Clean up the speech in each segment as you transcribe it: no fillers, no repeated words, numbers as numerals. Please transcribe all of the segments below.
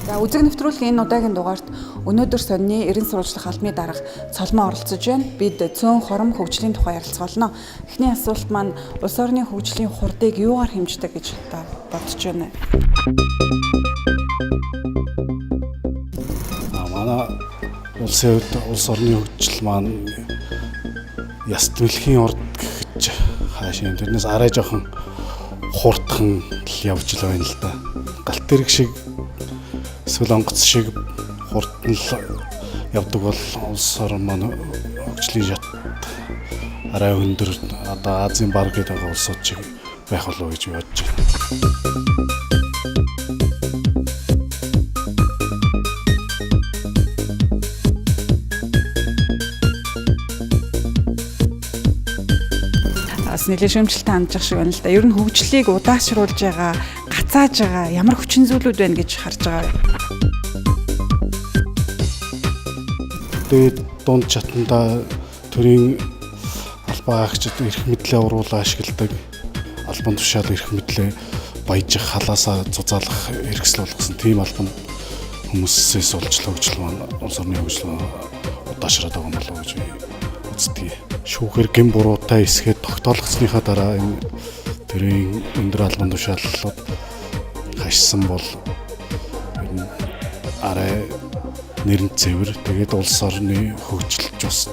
За үзэг нэвтрүүлгийн энэ удаагийн дугаарт өнөөдөр сонины эрен сурвалжлах албаны дарга цолмоо оролцож байна. Бид цөөн хором хөгжлийн тухай ярилцгаална. Эхний асуулт маань улс орны хөгжлийн хурдыг юугаар хэмждэг гэж бодож байна. Манай улсын хувьд улс орны хөгжил маань яст мэлхийн урд гэж хаашаа тэрнээс арай жоохон хурдхан явж л байна л да. Галт тэрэг шиг эсвэл онгоц шиг хурдан л явдаг бол улс орн маань хөгжлийн шат арай өндөр одоо Азийн баг гэдэг улсууд шиг байх болов уу гэж бодож байна. Нэлээд шөмжлөлтэй хандж шиг байна л да. Ер нь хөгжлийг удаашруулж байгаа, гацааж байгаа ямар хүчин зүйлүүд байна гэж харж байгаа вэ? Тэгээд дунд чатанда төрийн албан агчид эрх мэдлээ уруулаа ашигладаг, албан тушаал эрх мэдлээ баяжих, халаасаа зузаалах хэрэгсэл болгосон тийм албан хүмүүсээс олжлоо хөгжил маань улс орны хөгжил удаашраад байгаа юм болов уу гэж үздэг. Шүүхээр гин буруутай эсгээд тогтоолгосныхаа дараа энэ төрийн өндөр албан тушааллууд хашсан бол арай нэрэн цэвэр тэгээд улс орны хөгжилч бас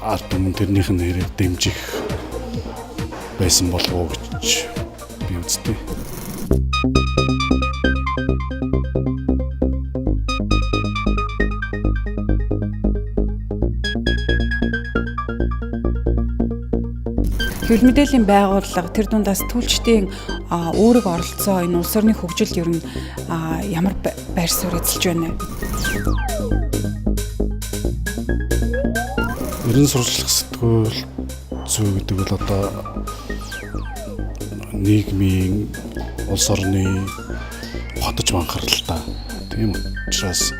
ард түмэн тэрнийх нь хэрэг дэмжих байсан болов уу гэж би үздэг. Хэвлэл мэдээллийн байгууллага тэр дундаас түлчдийн өөрөг оролцоо энэ улс орны хөгжилд ер нь ямар байр суурь эзэлж байна вэ? Эрен сурвалжлах сэтгүүл зүй гэдэг бол одоо нийгмийн улс орны хотож банхарлалтай. Тийм учраас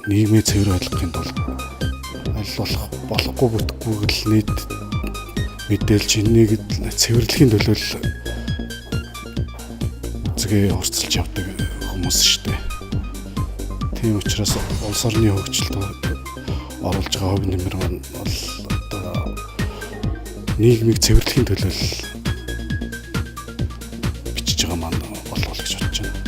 нийгмийн цэвэр байлгахын тулд аль болохгүй бүтггүй л нийт мэдээлж энийг цэвэрлэхийн төлөө үзгээ хурцлж явдаг хүмүүс шүү дээ. Тийм учраас улс орны хөгжилд оруулж байгаа хувь нэмэр маань бол одоо нийгмийг цэвэрлэхийн төлөө бичиж байгаа маань болов гэж бодож байна.